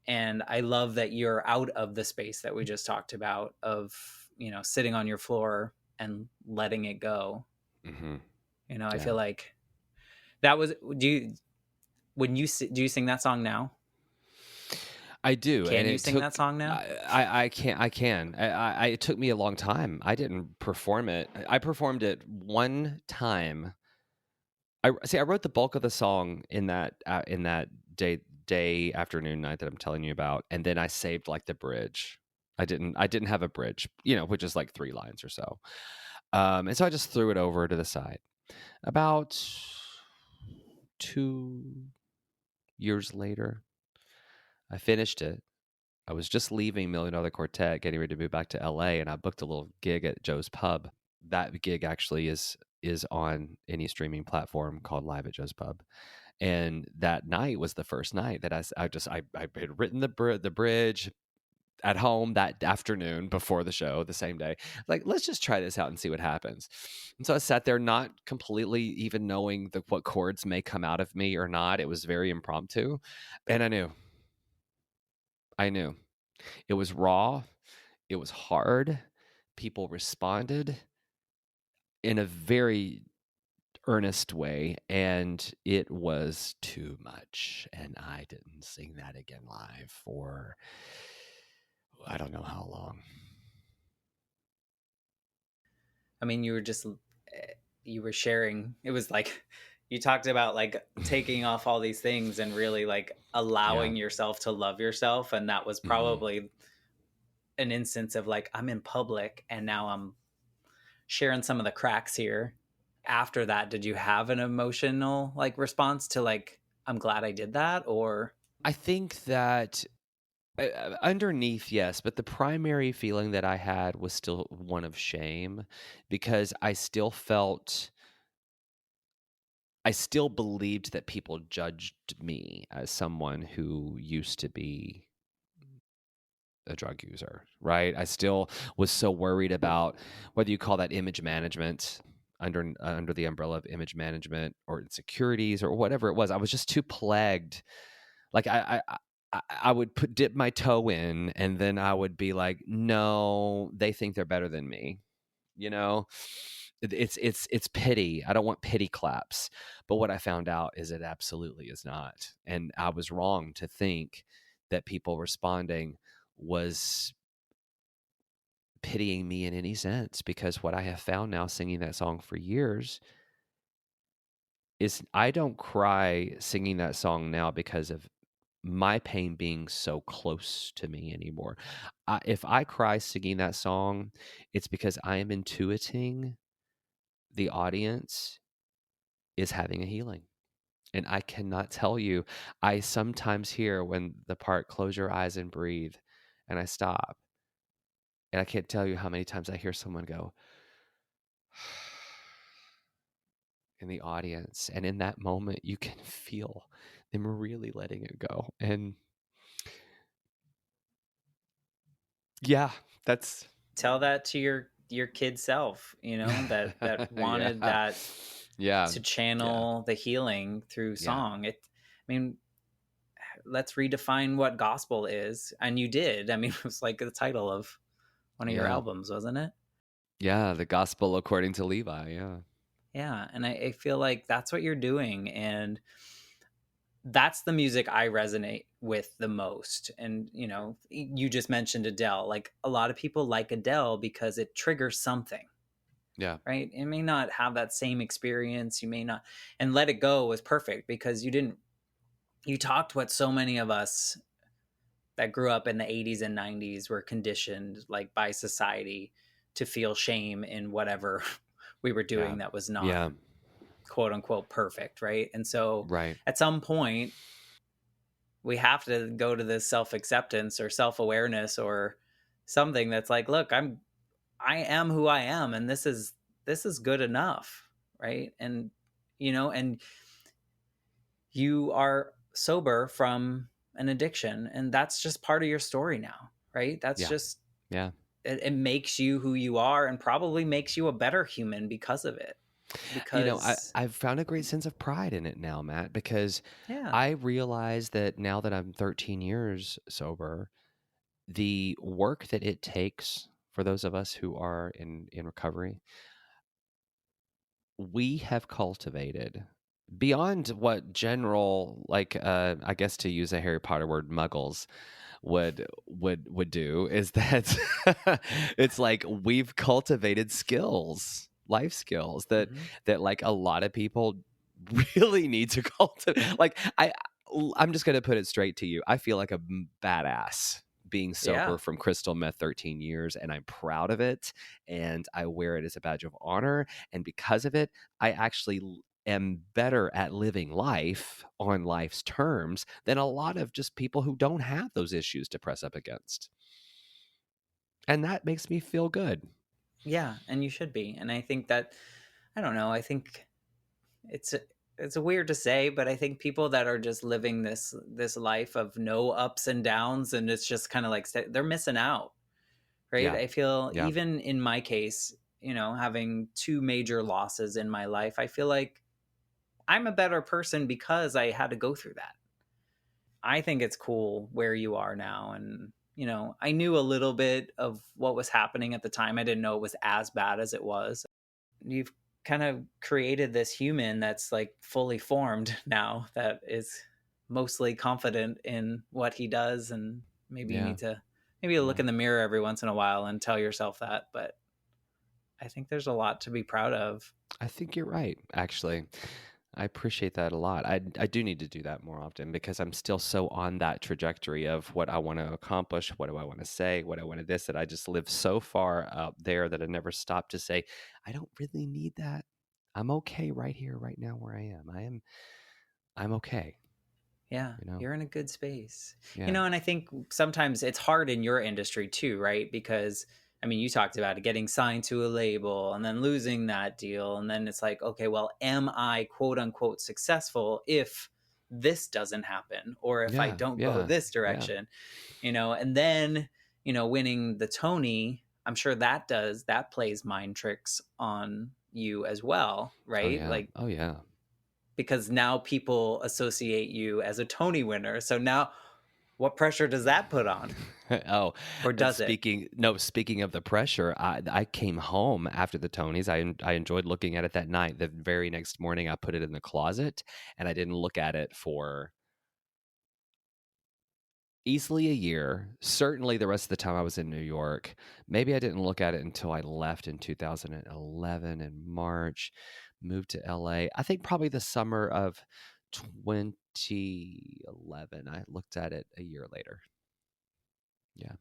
And I love that you're out of the space that we just talked about of, sitting on your floor and letting it go. Hmm. I Yeah. feel like That was do you when you do you sing that song now? I do, and Can you it sing that took. song now? I can't. I can. It took me a long time. I didn't perform it. I performed it one time. I see. I wrote the bulk of the song in that day afternoon night that I'm telling you about, and then I saved like the bridge. I didn't have a bridge, which is like 3 lines or so. And so I just threw it over to the side. About 2 years later, I finished it. I was just leaving Million Dollar Quartet, getting ready to move back to LA, and I booked a little gig at Joe's Pub. That gig actually is on any streaming platform called Live at Joe's Pub. And that night was the first night that I had written the bridge at home that afternoon before the show the same day. Like, let's just try this out and see what happens. And so I sat there, not completely even knowing what chords may come out of me or not. It was very impromptu, and I knew it was raw. It was hard. People responded in a very earnest way, and it was too much. And I didn't sing that again live for I don't know how long. I mean, you were just you were sharing. It was like you talked about like taking off all these things and really like Yeah. allowing yourself to love yourself, and that was Hmm. probably an instance of like I'm in public and now I'm sharing some of the cracks here. After that, did you have an emotional like response to like I'm glad I did that, or I think that underneath, yes, but the primary feeling that I had was still one of shame because I still believed that people judged me as someone who used to be a drug user, right? I still was so worried about whether you call that image management under the umbrella of image management or insecurities or whatever it was. I was just too plagued. Like I would dip my toe in, and then I would be like, no, they think they're better than me. You know, it's pity. I don't want pity claps. But what I found out is it absolutely is not, and I was wrong to think that people responding was pitying me in any sense, because what I have found now singing that song for years is I don't cry singing that song now because of my pain being so close to me anymore. If I cry singing that song, it's because I am intuiting the audience is having a healing. And I cannot tell you, I sometimes hear when the part close your eyes and breathe, and I stop. And I can't tell you how many times I hear someone go in the audience. And in that moment, you can feel them really letting it go. And yeah, that's, tell that to your kid self, you know, that wanted yeah, that yeah, to yeah, channel the healing through yeah, song. I mean, let's redefine what gospel is. And you did. I mean, it was like the title of one of your yeah, albums, wasn't it? yeah. The gospel according to Levi. Yeah, Yeah. And I feel like that's what you're doing. And that's the music I resonate with the most. And, you know, you just mentioned Adele. Like a lot of people like Adele because it triggers something, yeah, right? It may not have that same experience. You may not, and Let It Go was perfect because you didn't, you talked what so many of us that grew up in the 80s and 90s were conditioned like by society to feel shame in whatever we were yeah, doing that was not yeah. quote unquote perfect, right? And so Right. at some point we have to go to this self-acceptance or self-awareness or something that's like, look, I am who I am, and this is good enough, right? And you know, and you are sober from an addiction, and that's just part of your story now, right? That's Yeah, just yeah. it makes you who you are and probably makes you a better human because of it. Because I've found a great sense of pride in it now, Matt, because yeah, I realize that now that I'm 13 years sober, the work that it takes for those of us who are in recovery, we have cultivated beyond what general, like, I guess to use a Harry Potter word, muggles would do, is that it's like we've cultivated skills, life skills Hmm. that like a lot of people really need to cultivate. Like I'm just gonna put it straight to you. I feel like a badass being Yeah. sober from crystal meth 13 years, and I'm proud of it, and I wear it as a badge of honor, and because of it, I actually am better at living life on life's terms than a lot of just people who don't have those issues to press up against. And that makes me feel good. Yeah, and you should be. And I think that, I don't know, I think it's it's weird to say, but I think people that are just living this life of no ups and downs, and it's just kind of like they're missing out, right? Yeah. I feel Yeah. even in my case, having two major losses in my life, I feel like I'm a better person because I had to go through that. I think it's cool where you are now. And, I knew a little bit of what was happening at the time. I didn't know it was as bad as it was. You've kind of created this human that's like fully formed now, that is mostly confident in what he does. And maybe you Yeah. need to maybe look Yeah. in the mirror every once in a while and tell yourself that. But I think there's a lot to be proud of. I think you're right, actually. I appreciate that a lot. I do need to do that more often because I'm still so on that trajectory of what I want to accomplish, what do I want to say, what I want to this, that I just live so far up there that I never stop to say, I don't really need that. I'm okay right here, right now where I am. I'm okay, Yeah, you know? you're in a good space. Yeah. And I think sometimes it's hard in your industry too, right? Because I mean, you talked about it, getting signed to a label and then losing that deal. And then it's like, okay, well, am I quote unquote successful if this doesn't happen or if I Yeah. don't go Yeah. this Yeah. direction? And then, winning the Tony, I'm sure that plays mind tricks on you as well, Oh right? yeah. Like, Oh yeah. because now people associate you as a Tony winner. So now what pressure does that put on? Oh, Or does it? speaking of the pressure, I came home after the Tonys. I enjoyed looking at it that night. The very next morning, I put it in the closet, and I didn't look at it for easily a year. Certainly, the rest of the time I was in New York. Maybe I didn't look at it until I left in 2011 in March, moved to LA. I think probably the summer of 2011. I looked at it a year later. Yeah.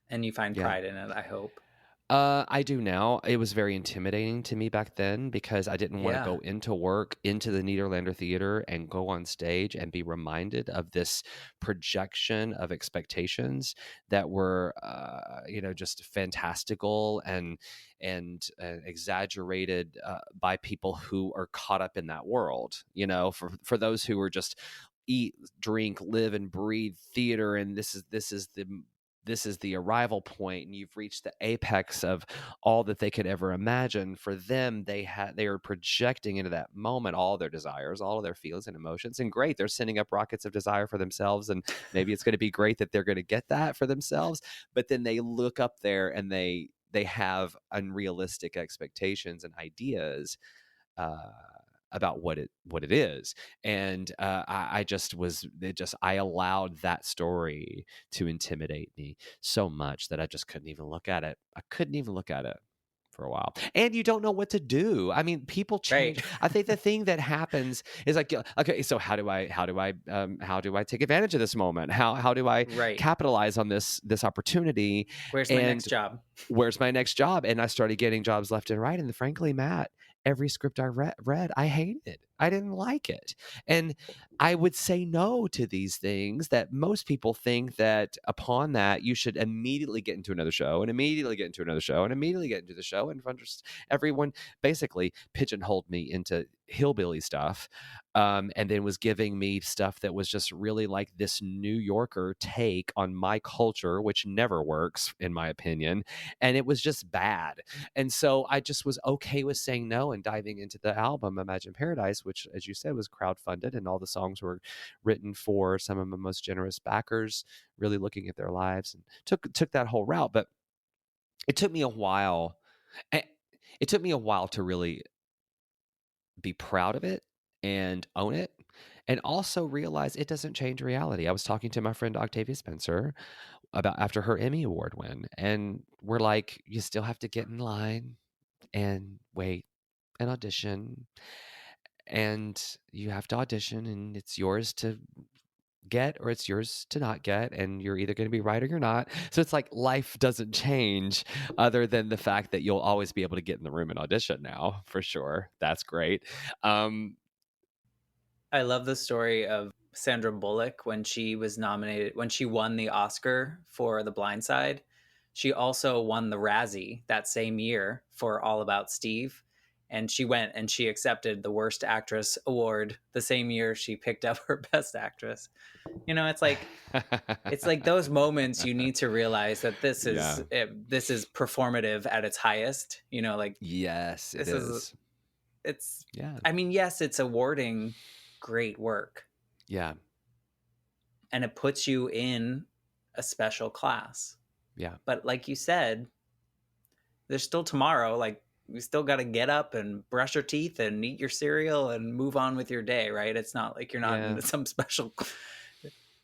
And you find Yeah. pride in it, I hope. I do now. It was very intimidating to me back then because I didn't want to Yeah. go into work, into the Niederlander Theater, and go on stage and be reminded of this projection of expectations that were, just fantastical and exaggerated by people who are caught up in that world. For those who are just eat, drink, live, and breathe theater, and this is the arrival point, and you've reached the apex of all that they could ever imagine. For them, they are projecting into that moment all their desires, all of their feelings and emotions, and great, they're sending up rockets of desire for themselves, and maybe it's going to be great that they're going to get that for themselves. But then they look up there and they have unrealistic expectations and ideas uh, about what it is. And I just was it just I allowed that story to intimidate me so much that I just couldn't even look at it. I couldn't even look at it for a while. And you don't know what to do. I mean, people Right. change. I think the thing that happens is like, okay, so how do I take advantage of this moment? How do I Right. capitalize on this opportunity? Where's my next And job? where's my next job? And I started getting jobs left and right. And frankly, Matt, every script I read, I hated. I didn't like it. And I would say no to these things that most people think that upon that you should immediately get into another show and immediately get into another show and immediately get into the show. And everyone basically pigeonholed me into hillbilly stuff, and then was giving me stuff that was just really like this New Yorker take on my culture, which never works, in my opinion. And it was just bad. And so I just was okay with saying no and diving into the album Imagine Paradise, which, as you said, was crowdfunded, and all the songs were written for some of my most generous backers, really looking at their lives, and took that whole route. But it took me a while. eh, It took me a while to really be proud of it and own it, and also realize it doesn't change reality. I was talking to my friend Octavia Spencer about after her Emmy Award win, and we're like, you still have to get in line and wait and audition, and you have to audition, and it's yours to get or it's yours to not get, and you're either going to be right or you're not. So it's like life doesn't change other than the fact that you'll always be able to get in the room and audition now, for sure. That's great. um I love the story of Sandra Bullock when she was nominated, when she won the Oscar for The Blind Side. She also won the Razzie that same year for All About Steve. And she went and she accepted the Worst Actress award the same year she picked up her Best Actress. You know, it's like those moments you need to realize that yeah, this is performative at its highest. You know, like yes, it this is is. it's Yeah, I mean, yes, it's awarding great work, yeah, and it puts you in a special class. yeah, But like you said, there's still tomorrow. Like you still got to get up and brush your teeth and eat your cereal and move on with your day, right? It's not like you're not yeah. in some special,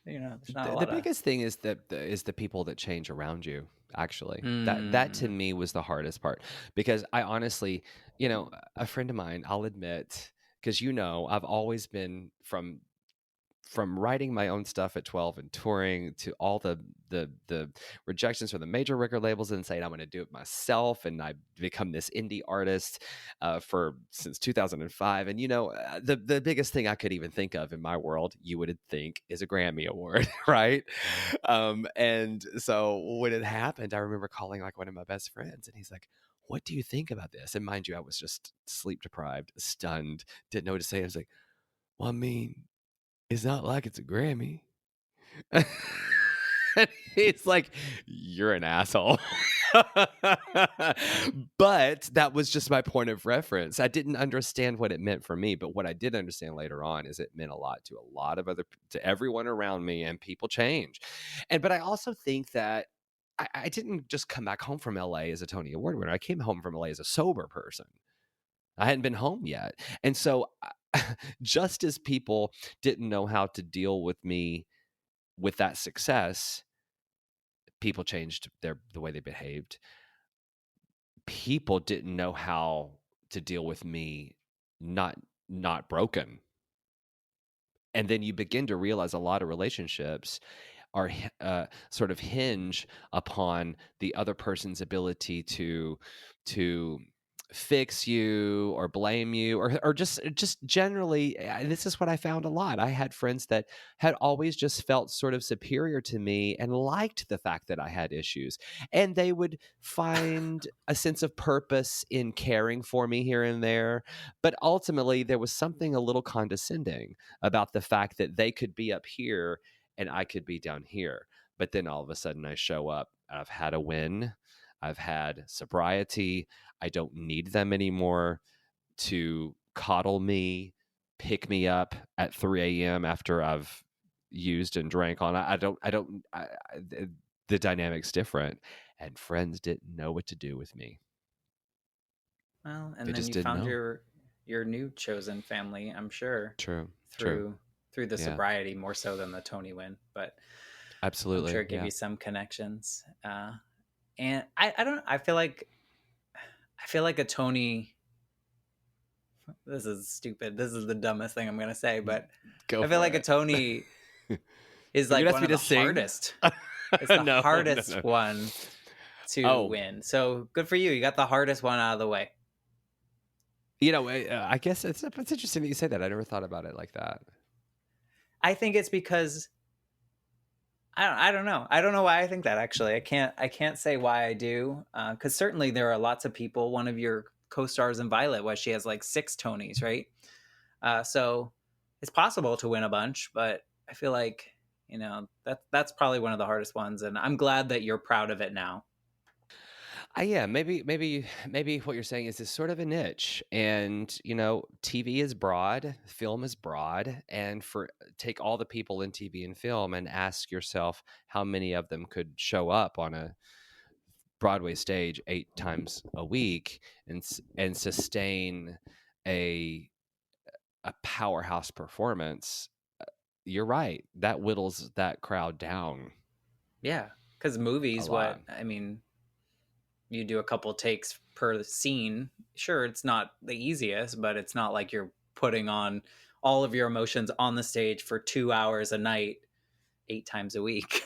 there's not a The lot of. biggest thing is the people that change around you. Actually, that to Mm. me was the hardest part, because I honestly, a friend of mine, I'll admit, because I've always been from writing my own stuff at 12 and touring to all the rejections from the major record labels and saying I'm going to do it myself, and I become this indie artist for since 2005. And the biggest thing I could even think of in my world, you would think, is a Grammy award, right? And so when it happened, I remember calling like one of my best friends, and he's like, what do you think about this? And mind you, I was just sleep deprived, stunned, didn't know what to say. I was like, well, I mean, it's not like it's a Grammy. It's like, you're an asshole. But that was just my point of reference. I didn't understand what it meant for me, but what I did understand later on is it meant a lot to a lot of to everyone around me, and people change. But I also think that I didn't just come back home from LA as a Tony Award winner. I came home from LA as a sober person. I hadn't been home yet. And so just as people didn't know how to deal with me with that success, people changed the way they behaved. People didn't know how to deal with me not not broken. And then you begin to realize a lot of relationships are sort of hinge upon the other person's ability to fix you or blame you, or just generally. This is what I found a lot. I had friends that had always just felt sort of superior to me and liked the fact that I had issues, and they would find a sense of purpose in caring for me here and there, but ultimately there was something a little condescending about the fact that they could be up here and I could be down here. But then all of a sudden I show up, I've had a win, I've had sobriety, I don't need them anymore to coddle me, pick me up at 3 a.m. after I've used and drank on. The dynamic's different. And friends didn't know what to do with me. Well, They and then just you didn't found know. your new chosen family, I'm sure, True. True. through through the Yeah. sobriety more so than the Tony win, but I'm sure Absolutely. it gave Yeah. you some connections. And I don't I feel like a Tony. This is stupid. This is the dumbest thing I'm gonna say, but Go I feel for like a it. Tony is Are you like gonna ask one me of the to sing? hardest. It's the No, no, hardest no. one to Oh, win. So good for you. You got the hardest one out of the way. I guess it's interesting that you say that. I never thought about it like that. I think it's because I don't know. I don't know why I think that actually. I can't say why I do. Because certainly there are lots of people. One of your co-stars in Violet, she has like 6 Tonys, right? So it's possible to win a bunch, but I feel like that's probably one of the hardest ones, and I'm glad that you're proud of it now. Yeah, maybe what you're saying is this sort of a niche, and TV is broad, film is broad, and for take all the people in TV and film and ask yourself how many of them could show up on a Broadway stage 8 times a week and sustain a a powerhouse performance, you're right. That whittles that crowd down Yeah, because a movies, lot. you do a couple takes per scene. Sure, it's not the easiest, but it's not like you're putting on all of your emotions on the stage for 2 hours a night, 8 times a week.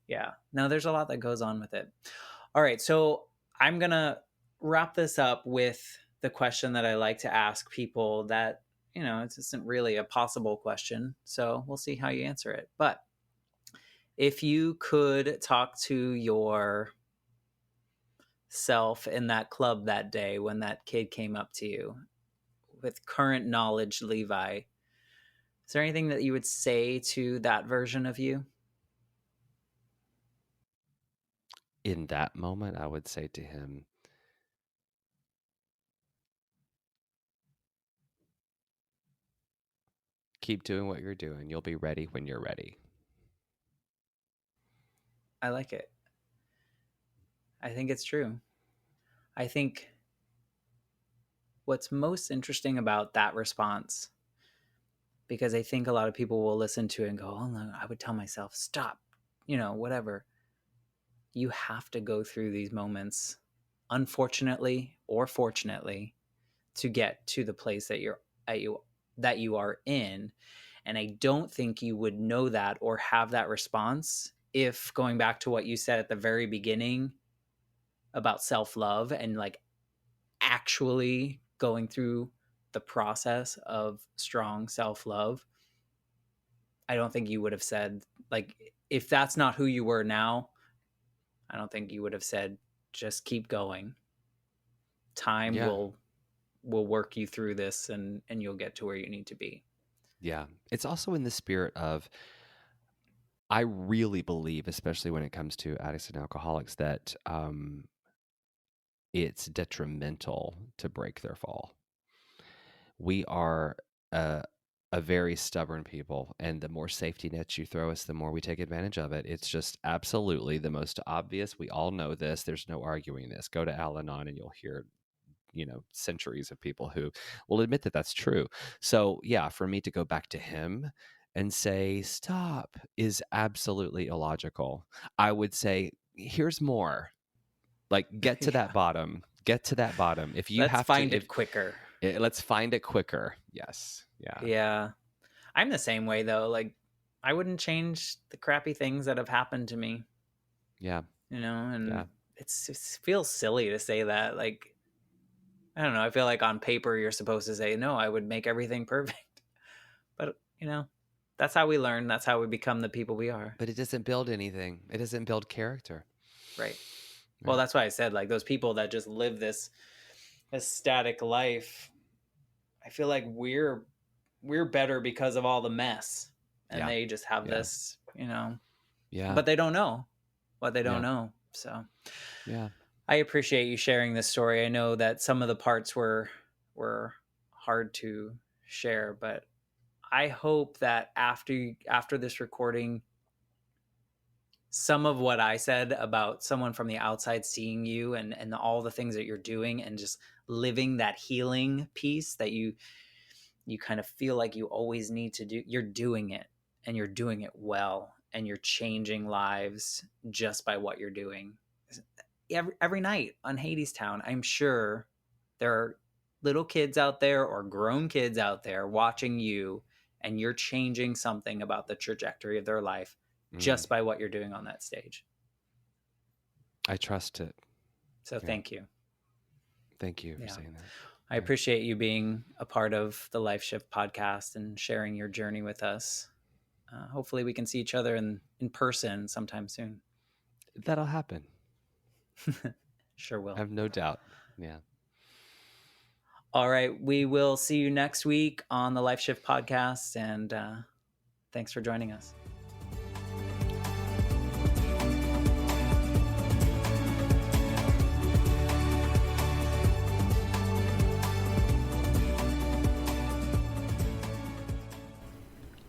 Yeah, no, there's a lot that goes on with it. All right, so I'm gonna wrap this up with the question that I like to ask people that, it isn't really a possible question, so we'll see how you answer it. But if you could talk to your self in that club that day when that kid came up to you with current knowledge, Levi, is there anything that you would say to that version of you? In that moment, I would say to him, keep doing what you're doing. You'll be ready when you're ready. I like it. I think it's true. I think what's most interesting about that response, because I think a lot of people will listen to it and go, oh, no, I would tell myself, stop, whatever. You have to go through these moments, unfortunately or fortunately, to get to the place that you are in. And I don't think you would know that or have that response if, going back to what you said at the very beginning about self-love and like actually going through the process of strong self-love, I don't think you would have said, like, if that's not who you were now, I don't think you would have said, just keep going. Time Yeah. will work you through this, and you'll get to where you need to be. Yeah. It's also in the spirit of, I really believe, especially when it comes to addicts and alcoholics, that it's detrimental to break their fall. We are a very stubborn people, and the more safety nets you throw us, the more we take advantage of it. It's just absolutely the most obvious. We all know this. There's no arguing this. Go to Al-Anon and you'll hear, centuries of people who will admit that that's true. So yeah, for me to go back to him and say stop is absolutely illogical. I would say, here's more. Like, get to Yeah. that bottom. Get to that bottom. If you Let's have to, find it quicker. let's find it quicker. Yes. Yeah. Yeah. I'm the same way though. Like, I wouldn't change the crappy things that have happened to me, Yeah. Yeah. and it feels silly to say that. Like, I don't know. I feel like on paper you're supposed to say, no, I would make everything perfect. But, that's how we learn. That's how we become the people we are. But it doesn't build anything. It doesn't build character. Right. Well, Right. that's why I said, like, those people that just live this ecstatic life, I feel like we're better because of all the mess. And Yeah. they just have Yeah. this, Yeah. but they don't know what they don't Yeah. know. So Yeah. I appreciate you sharing this story. I know that some of the parts were hard to share, but I hope that after this recording, some of what I said about someone from the outside seeing you and all the things that you're doing and just living that healing piece that you kind of feel like you always need to do, you're doing it, and you're doing it well, and you're changing lives just by what you're doing. Every night on Hadestown, I'm sure there are little kids out there or grown kids out there watching you, and you're changing something about the trajectory of their life Mm. just by what you're doing on that stage. I trust it. So Yeah. thank you. Thank you for Yeah. saying that. I Yeah. appreciate you being a part of the Life Shift podcast and sharing your journey with us. Hopefully we can see each other in person sometime soon. That'll happen. Sure I will. have no doubt. Yeah. All right. We will see you next week on the Life Shift podcast. And thanks for joining us.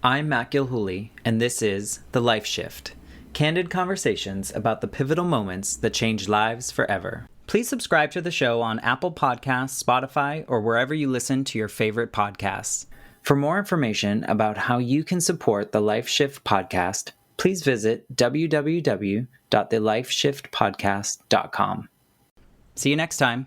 I'm Matt Gilhooly, and this is The Life Shift, candid conversations about the pivotal moments that change lives forever. Please subscribe to the show on Apple Podcasts, Spotify, or wherever you listen to your favorite podcasts. For more information about how you can support the Life Shift podcast, please visit www.thelifeshiftpodcast.com. See you next time.